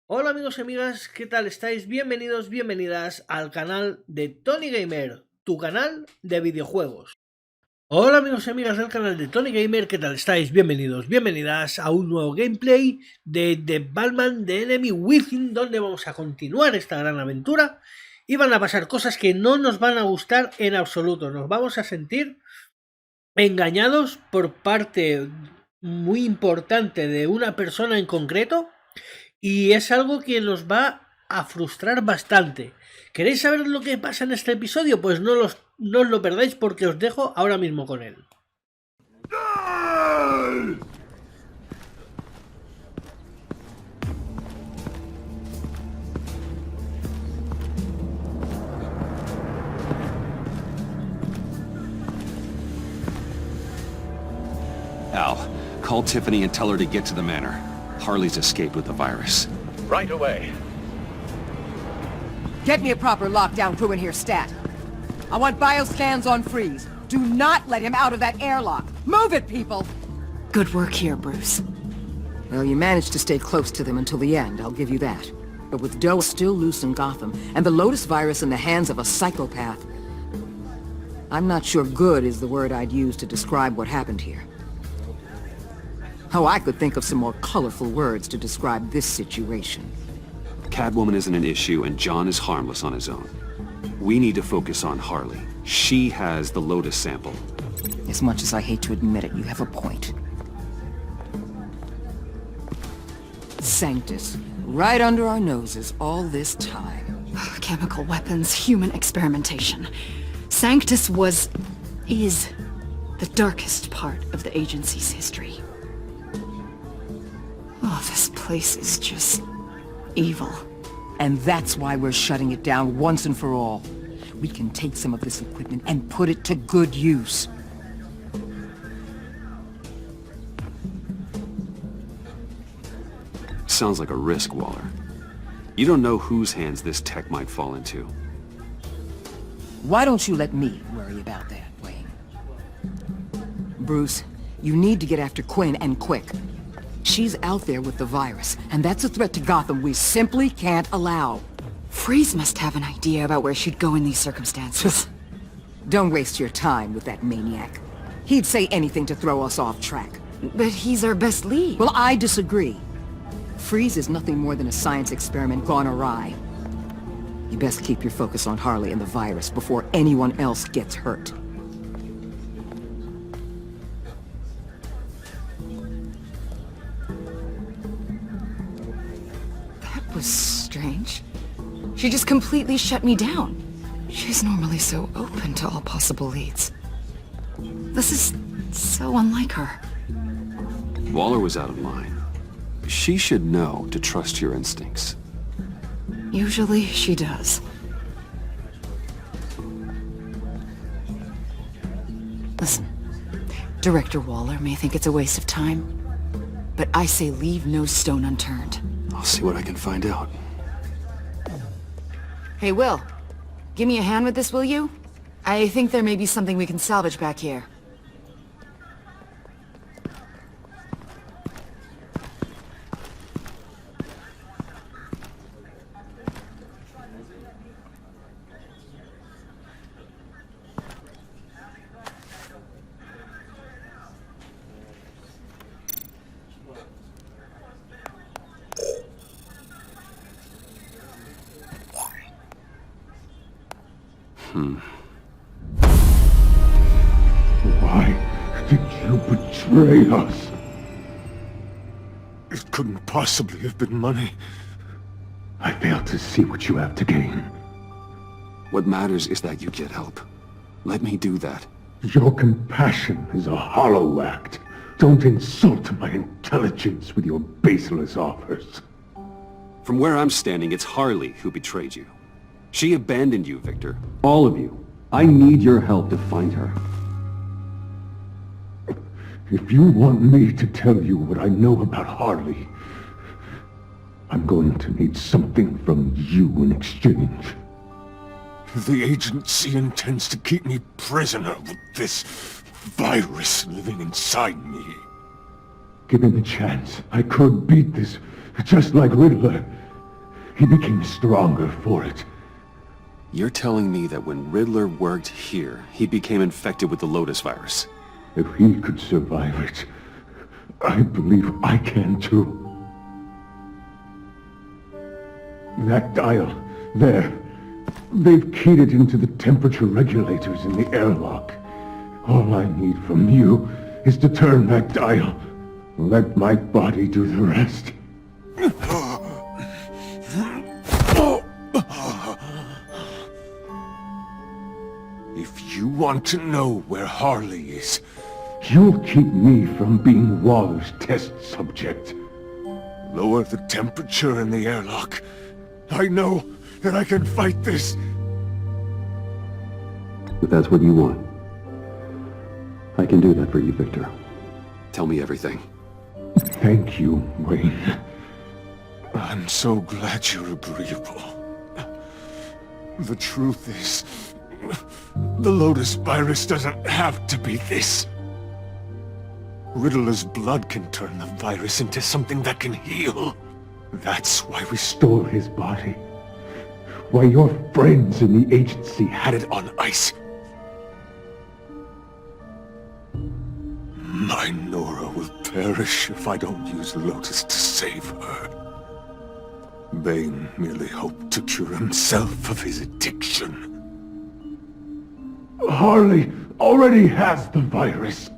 Hola amigos y amigas, ¿qué tal estáis? Bienvenidos, bienvenidas al canal de Tony Gamer, tu canal de videojuegos. Hola amigos y amigas del canal de Tony Gamer, ¿qué tal estáis? Bienvenidos, bienvenidas a un nuevo gameplay de The Batman The Enemy Within, donde vamos a continuar esta gran aventura y van a pasar cosas que no nos van a gustar en absoluto. Nos vamos a sentir engañados por parte muy importante de una persona en concreto. Y es algo que nos va a frustrar bastante. ¿Queréis saber lo que pasa en este episodio? Pues no os lo perdáis porque os dejo ahora mismo con él. Al, call Tiffany and tell her to get to the manor. Harley's escaped with the virus. Right away. Get me a proper lockdown crew in here, stat. I want bioscans on freeze. Do not let him out of that airlock. Move it, people! Good work here, Bruce. Well, you managed to stay close to them until the end, I'll give you that. But with Doe still loose in Gotham, and the Lotus virus in the hands of a psychopath, I'm not sure good is the word I'd use to describe what happened here. Oh, I could think of some more colorful words to describe this situation. Catwoman isn't an issue, and John is harmless on his own. We need to focus on Harley. She has the Lotus sample. As much as I hate to admit it, you have a point. Sanctus, right under our noses all this time. Chemical weapons, human experimentation. Sanctus is the darkest part of the agency's history. Oh, this place is just evil. And that's why we're shutting it down once and for all. We can take some of this equipment and put it to good use. Sounds like a risk, Waller. You don't know whose hands this tech might fall into. Why don't you let me worry about that, Wayne? Bruce, you need to get after Quinn, and quick. She's out there with the virus, and that's a threat to Gotham we simply can't allow. Freeze must have an idea about where she'd go in these circumstances. Don't waste your time with that maniac. He'd say anything to throw us off track. But he's our best lead. Well, I disagree. Freeze is nothing more than a science experiment gone awry. You best keep your focus on Harley and the virus before anyone else gets hurt. That was strange. She just completely shut me down. She's normally so open to all possible leads. This is so unlike her. Waller was out of line. She should know to trust your instincts. Usually she does. Listen, Director Waller may think it's a waste of time, but I say leave no stone unturned. I'll see what I can find out. Hey, Will, give me a hand with this, will you? I think there may be something we can salvage back here. Why did you betray us? It couldn't possibly have been money. I fail to see what you have to gain. What matters is that you get help. Let me do that. Your compassion is a hollow act. Don't insult my intelligence with your baseless offers. From where I'm standing, it's Harley who betrayed you. She abandoned you, Victor. All of you. I need your help to find her. If you want me to tell you what I know about Harley, I'm going to need something from you in exchange. The agency intends to keep me prisoner with this virus living inside me. Given the chance, I could beat this, just like Riddler. he became stronger for it. You're telling me that when Riddler worked here, he became infected with the Lotus virus? If he could survive it, I believe I can too. That dial, there. They've keyed it into the temperature regulators in the airlock. All I need from you is to turn that dial. Let my body do the rest. If you want to know where Harley is, You'll keep me from being Waller's test subject. lower the temperature in the airlock. I know that I can fight this. If that's what you want, I can do that for you, Victor. Tell me everything. Thank you, Wayne. I'm so glad you're agreeable. The truth is, the Lotus virus doesn't have to be this. Riddler's blood can turn the virus into something that can heal. That's why we Stole his body. Why your friends in the agency had it on ice. My Nora will perish if I don't use Lotus to save her. Bane merely hoped to cure himself of his addiction. Harley already has the virus.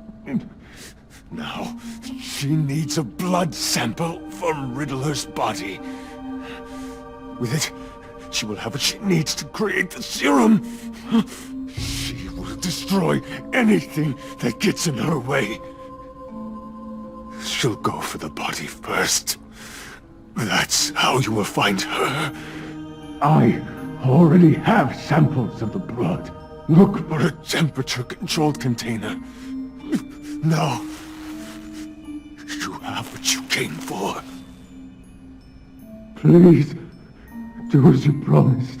Now, she needs a blood sample from Riddler's body. With it, she will have what she needs to create the serum. She will destroy anything that gets in her way. She'll go for the body first. That's how you will find her. I already have samples of the blood. Look for a temperature-controlled container. Now, you have what you came for. Please, do as you promised.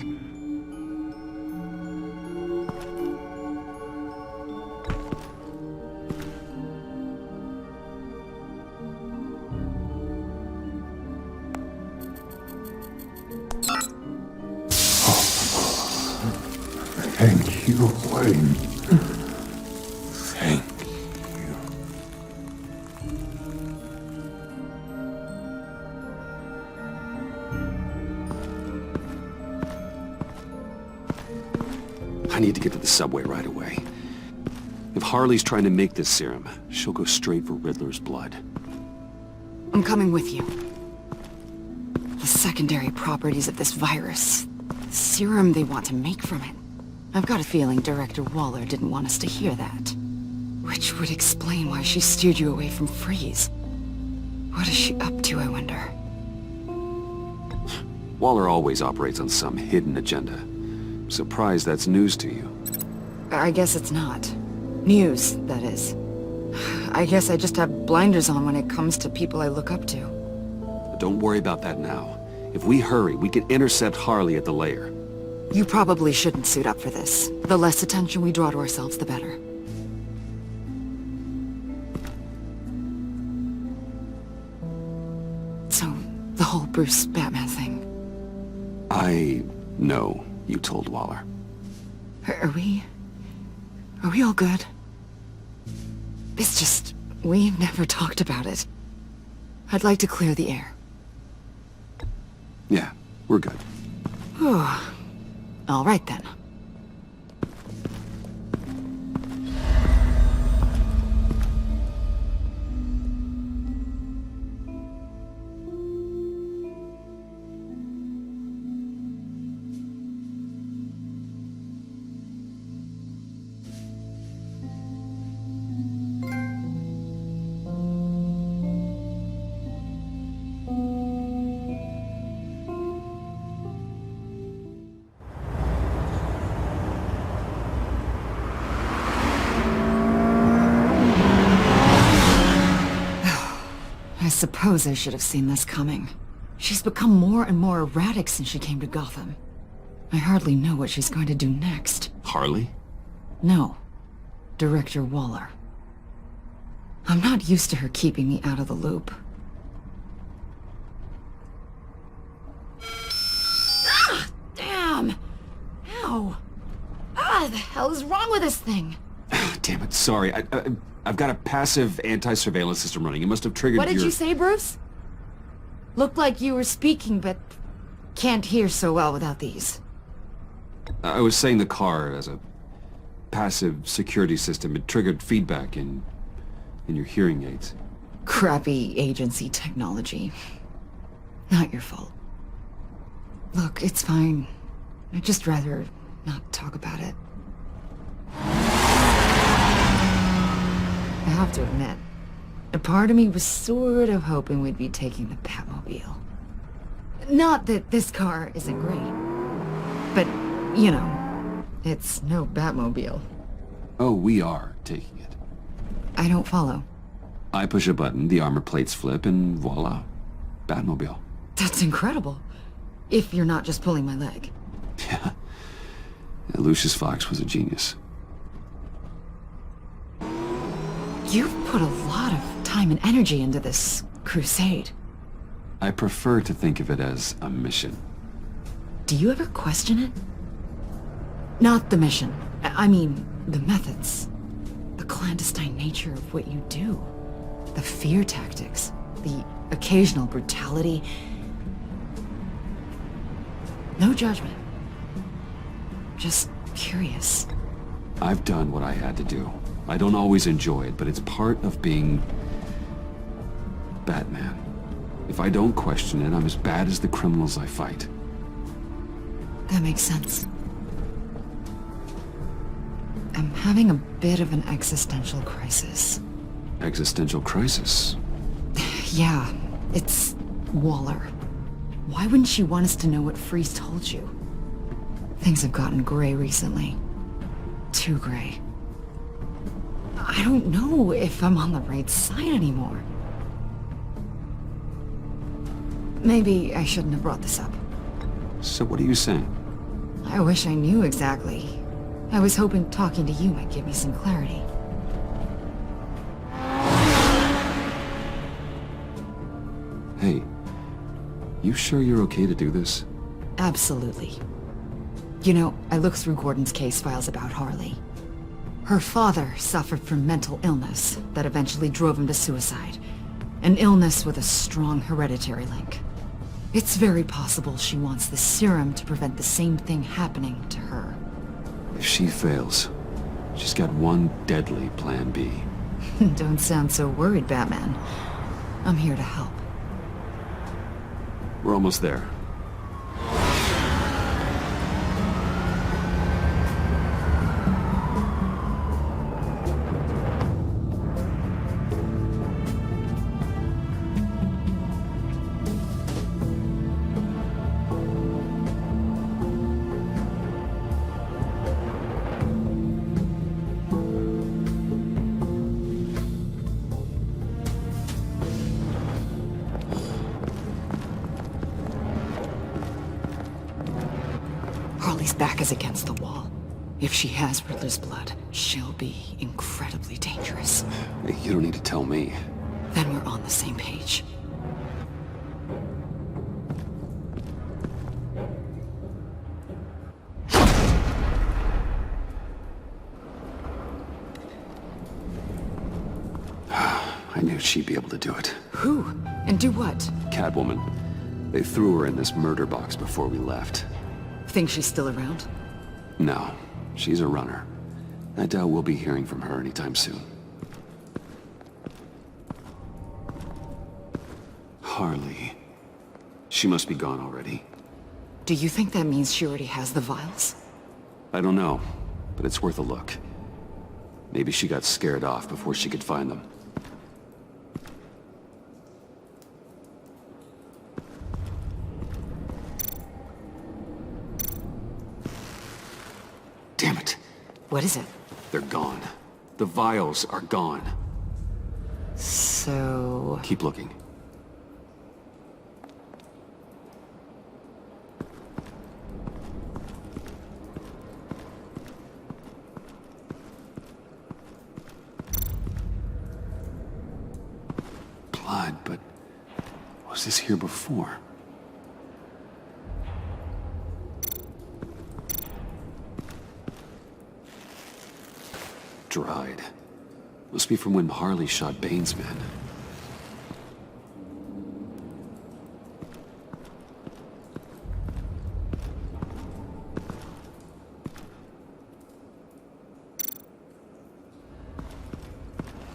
Thank you, Wayne. Thank you. I need to get to the subway right away. If Harley's trying to make this serum, she'll go straight for Riddler's blood. I'm coming with you. The secondary properties of this virus. The serum they want to make from it. I've got a feeling Director Waller didn't want us to hear that. Which would explain why she steered you away from Freeze. What is she up to, I wonder? Waller always operates on some hidden agenda. I'm surprised that's news to you. I guess it's not. News, that is. I guess I just have blinders on when it comes to people I look up to. But don't worry about that now. If we hurry, we can intercept Harley at the lair. You probably shouldn't suit up for this. The less attention we draw to ourselves, the better. So, the whole Bruce Batman thing. I know you told Waller. Are we all good? It's just, we never talked about it. I'd like to clear the air. Yeah, we're good. Whew. All right then. I suppose I should have seen this coming. She's become more and more erratic since she came to Gotham. I hardly know what she's going to do next. Harley? No. Director Waller. I'm not used to her keeping me out of the loop. hell is wrong with this thing? Damn it, sorry. I've got a passive anti-surveillance system running. It must have triggered What did you say, Bruce? Looked like you were speaking, but can't hear so well without these. I was saying the car as a passive security system. It triggered feedback in your hearing aids. Crappy agency technology. Not your fault. Look, it's fine. I'd just rather not talk about it. I have to admit, a part of me was sort of hoping we'd be taking the Batmobile. Not that this car isn't great, but, you know, it's no Batmobile. Oh, we are taking it. I don't follow. I push a button, the armor plates flip, and voila. Batmobile. That's incredible. If you're not just pulling my leg. Yeah. Lucius Fox was a genius. You've put a lot of time and energy into this crusade. I prefer to think of it as a mission. Do you ever question it? Not the mission. I mean, the methods. The clandestine nature of what you do. The fear tactics. The occasional brutality. No judgment. Just curious. I've done what I had to do. I don't always enjoy it, but it's part of being Batman. If I don't question it, I'm as bad as the criminals I fight. That makes sense. I'm having a bit of an existential crisis. Existential crisis? Yeah, it's Waller. Why wouldn't she want us to know what Freeze told you? Things have gotten gray recently. Too gray. I don't know if I'm on the right side anymore. Maybe I shouldn't have brought this up. So what are you saying? I wish I knew exactly. I was hoping talking to you might give me some clarity. Hey, you sure you're okay to do this? Absolutely. You know, I looked through Gordon's case files about Harley. Her father suffered from mental illness that eventually drove him to suicide. An illness with a strong hereditary link. It's very possible she wants the serum to prevent the same thing happening to her. If she fails, she's got one deadly plan B. Don't sound so worried, Batman. I'm here to help. We're almost there. Harley's back is against the wall. If she has Riddler's blood, she'll be incredibly dangerous. You don't need to tell me. Then we're on the same page. I knew she'd be able to do it. Who? And do what? Catwoman. They threw her in this murder box before we left. Think she's still around? No, she's a runner. I doubt we'll be hearing from her anytime soon. Harley. She must be gone already. Do you think that means she already has the vials? I don't know, but it's worth a look. Maybe she got scared off before she could find them. Damn it. What is it? They're gone. The vials are gone. So... Keep looking. Blood, but was this here before? dried. Must be from when Harley shot Bane's men.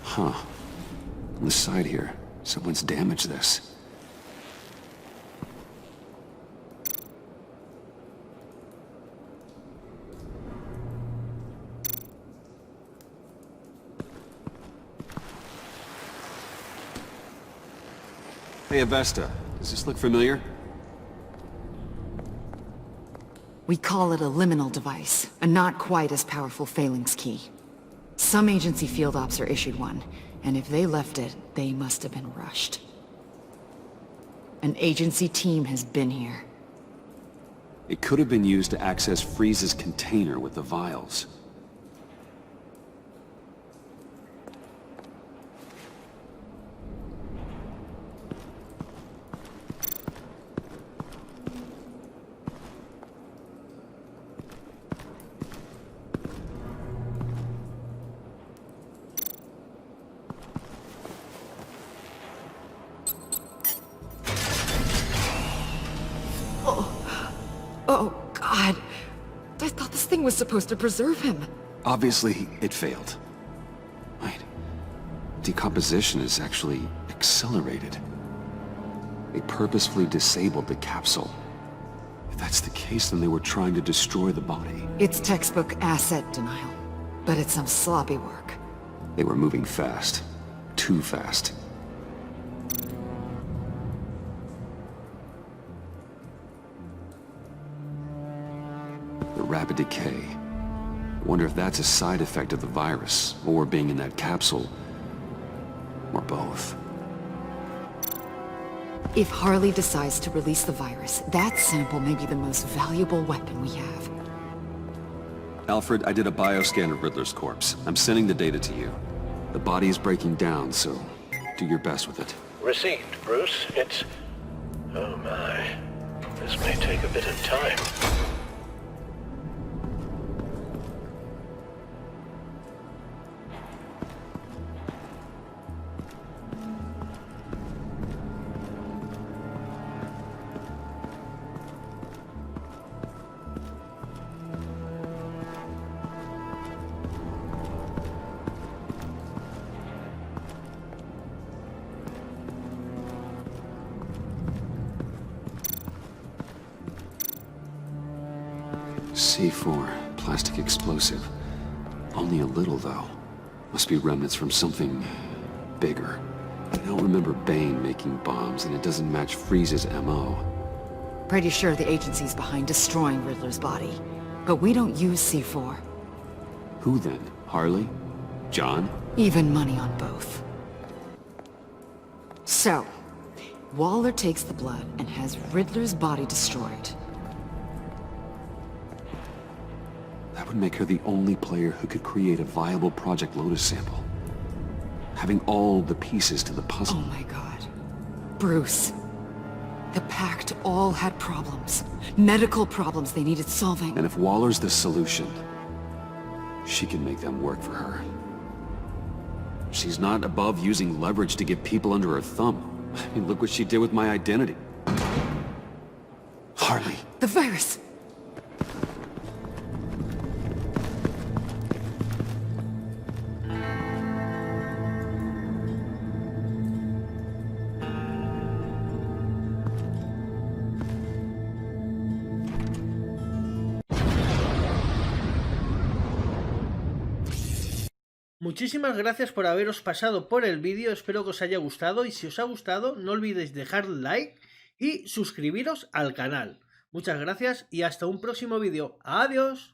Huh. On the side here, someone's damaged this. Hey, Avesta, does this look familiar? We call it a liminal device, a not quite as powerful phalanx key. Some agency field ops are issued one, and if they left it, they must have been rushed. An agency team has been here. It could have been used to access Freeze's container with the vials. Oh, God. I thought this thing was supposed to preserve him. Obviously, it failed. Wait. Decomposition is actually accelerated. They purposefully disabled the capsule. If that's the case, then they were trying to destroy the body. It's textbook asset denial, but it's some sloppy work. They were moving fast. Too fast. The rapid decay. I wonder if that's a side effect of the virus, or being in that capsule, or both. If Harley decides to release the virus, that sample may be the most valuable weapon we have. Alfred, I did a bioscan of Riddler's corpse. I'm sending the data to you. The body is breaking down, so do your best with it. Received, Bruce. It's... oh my. This may take a bit of time. C4, plastic explosive. Only a little, though. Must be remnants from something bigger. I don't remember Bane making bombs, and it doesn't match Freeze's MO. Pretty sure the agency's behind destroying Riddler's body. But we don't use C4. Who then? Harley? John? Even money on both. So, Waller takes the blood and has Riddler's body destroyed. That would make her the only player who could create a viable Project Lotus sample. Having all the pieces to the puzzle. Oh my God. Bruce. The Pact all had problems. Medical problems they needed solving. And if Waller's the solution, she can make them work for her. She's not above using leverage to get people under her thumb. I mean, look what she did with my identity. Harley. The virus! Muchísimas gracias por haberos pasado por el vídeo, espero que os haya gustado y si os ha gustado no olvidéis dejar like y suscribiros al canal. Muchas gracias y hasta un próximo vídeo. ¡Adiós!